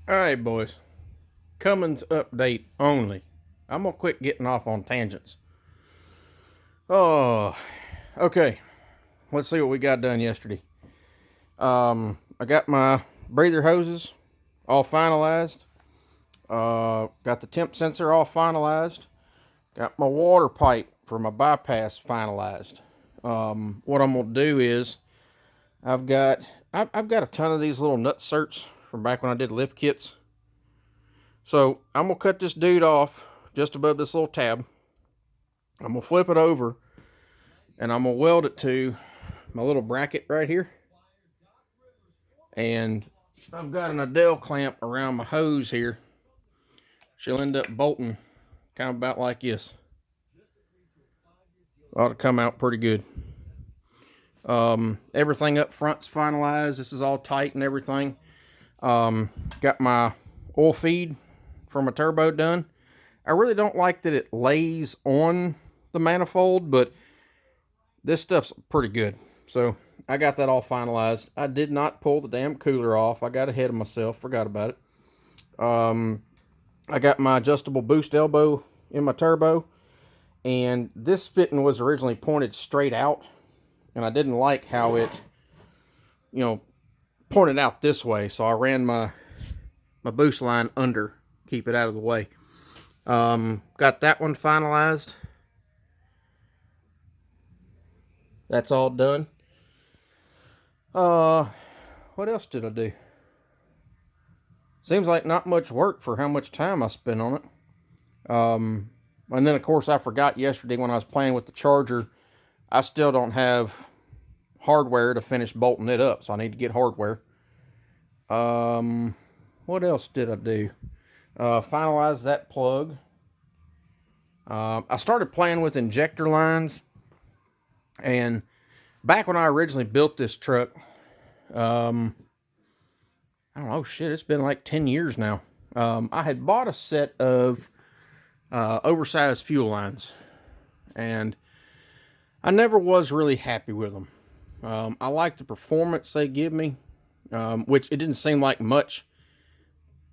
Alright, boys. Cummins update only. I'm gonna quit getting off on tangents. Oh, okay. Let's see what we got done yesterday. I got my breather hoses all finalized. Got the temp sensor all finalized. Got my water pipe for my bypass finalized. What I'm gonna do is I've got a ton of these little nutserts from back when I did lift kits. So I'm gonna cut this dude off just above this little tab. I'm gonna flip it over and I'm gonna weld it to my little bracket right here. And I've got an Adele clamp around my hose here. She'll end up bolting kind of about like this. Ought to come out pretty good. Everything up front's finalized. This is all tight and everything. Got my oil feed for my turbo done. I really don't like that it lays on the manifold, but this stuff's pretty good. So I got that all finalized. I did not pull the damn cooler off. I got ahead of myself. Forgot about it. I got my adjustable boost elbow in my turbo. And this fitting was originally pointed straight out. And I didn't like how it, pointed out this way. So I ran my boost line under. Keep it out of the way. Got that one finalized. That's all done. What else did I do? Seems like not much work for how much time I spent on it. And then, of course, I forgot yesterday when I was playing with the charger, I still don't have hardware to finish bolting it up, so I need to get hardware. What else did I do? Finalize that plug. I started playing with injector lines, and back when I originally built this truck, I don't know, it's been like 10 years now. I had bought a set of oversized fuel lines, and I never was really happy with them. I like the performance they give me, which it didn't seem like much,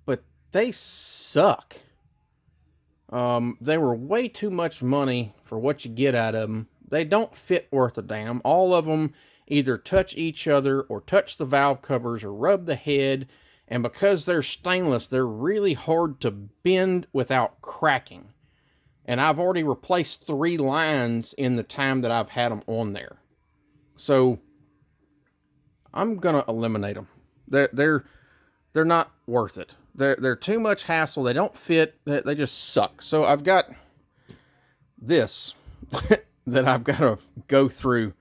but they suck. They were way too much money for what you get out of them. They don't fit worth a damn. All of them either touch each other or touch the valve covers or rub the head. And because they're stainless, they're really hard to bend without cracking. And I've already replaced 3 lines in the time that I've had them on there. So I'm gonna eliminate them. They're not worth it. They're too much hassle. They don't fit. They just suck. So I've got this that I've got to go through,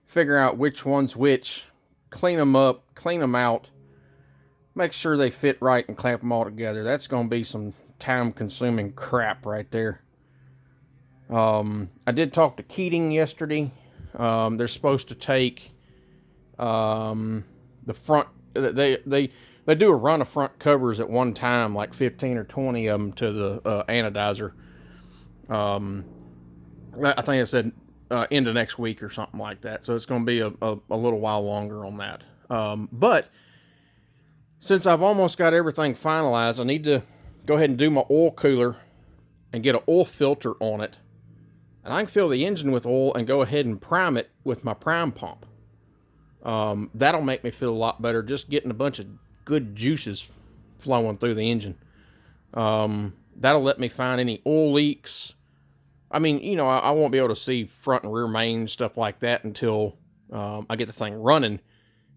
figure out which one's which, clean them up, clean them out, make sure they fit right, and clamp them all together. That's going to be some time-consuming crap right there. I did talk to Keating yesterday. They're supposed to take the front. They do a run of front covers at one time, like 15 or 20 of them to the anodizer. I think it said end of next week or something like that. So it's going to be a little while longer on that. But since I've almost got everything finalized, I need to go ahead and do my oil cooler and get an oil filter on it. And I can fill the engine with oil and go ahead and prime it with my prime pump. That'll make me feel a lot better, just getting a bunch of good juices flowing through the engine. That'll let me find any oil leaks. I mean, I won't be able to see front and rear main, stuff like that until I get the thing running.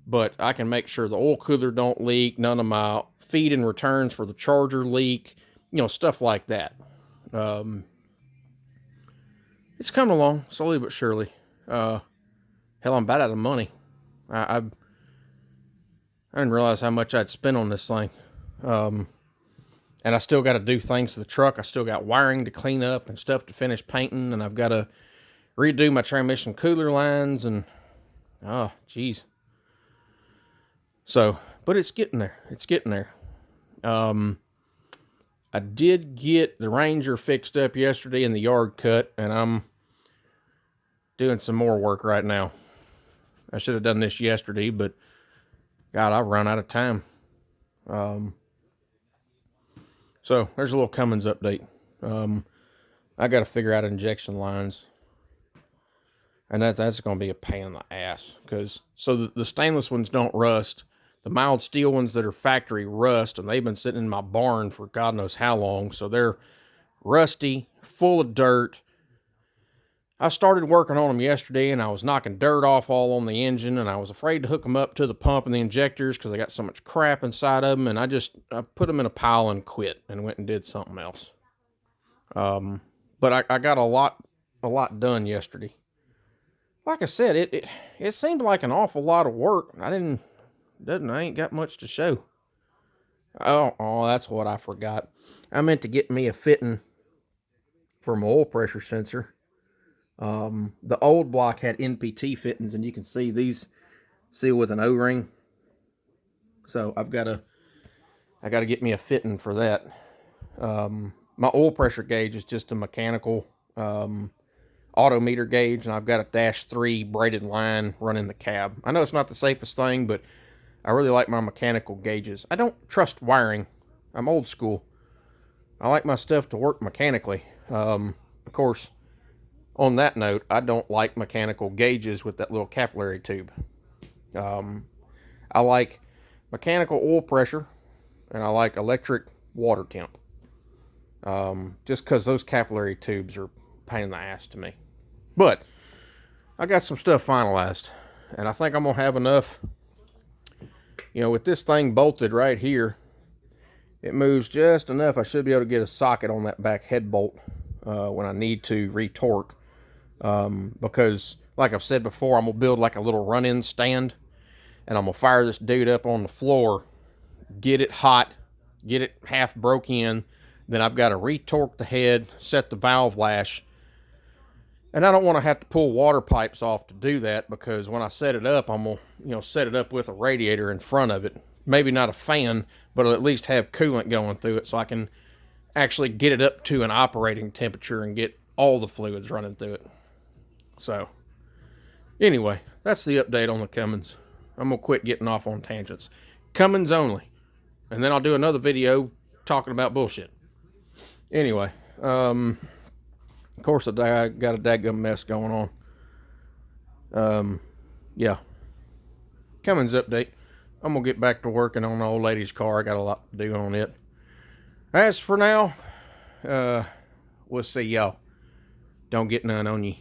But I can make sure the oil cooler don't leak, none of my feed and returns for the charger leak, stuff like that. It's coming along, slowly but surely. Hell, I'm about out of money. I didn't realize how much I'd spent on this thing. And I still got to do things to the truck. I still got wiring to clean up and stuff to finish painting. And I've got to redo my transmission cooler lines. And, geez. So, but it's getting there. It's getting there. I did get the Ranger fixed up yesterday in the yard cut. And I'm doing some more work right now. I should have done this yesterday, but God, I've run out of time. So there's a little Cummins update. I got to figure out injection lines, and that's going to be a pain in the ass, because so the stainless ones don't rust. The mild steel ones that are factory rust, and they've been sitting in my barn for God knows how long, so they're rusty, full of dirt. I started working on them yesterday, and I was knocking dirt off all on the engine, and I was afraid to hook them up to the pump and the injectors because I got so much crap inside of them, and I put them in a pile and quit and went and did something else. But I got a lot done yesterday. Like I said, it seemed like an awful lot of work. I ain't got much to show. Oh, that's what I forgot. I meant to get me a fitting for my oil pressure sensor. The old block had NPT fittings, and you can see these seal with an O-ring. So I got to get me a fitting for that. My oil pressure gauge is just a mechanical auto meter gauge, and I've got a -3 braided line running the cab. I know it's not the safest thing, but I really like my mechanical gauges. I don't trust wiring. I'm old school. I like my stuff to work mechanically. Of course, on that note, I don't like mechanical gauges with that little capillary tube. I like mechanical oil pressure, and I like electric water temp. Just because those capillary tubes are a pain in the ass to me. But I got some stuff finalized, and I think I'm going to have enough. You know, with this thing bolted right here, it moves just enough. I should be able to get a socket on that back head bolt when I need to retorque. Because, like I've said before, I'm going to build like a little run-in stand, and I'm going to fire this dude up on the floor, get it hot, get it half broke in, then I've got to retorque the head, set the valve lash, and I don't want to have to pull water pipes off to do that, because when I set it up, I'm going to, set it up with a radiator in front of it. Maybe not a fan, but I'll at least have coolant going through it so I can actually get it up to an operating temperature and get all the fluids running through it. So, anyway, that's the update on the Cummins. I'm going to quit getting off on tangents. Cummins only. And then I'll do another video talking about bullshit. Anyway, of course, I got a daggum mess going on. Yeah. Cummins update. I'm going to get back to working on the old lady's car. I got a lot to do on it. As for now, we'll see y'all. Don't get none on you.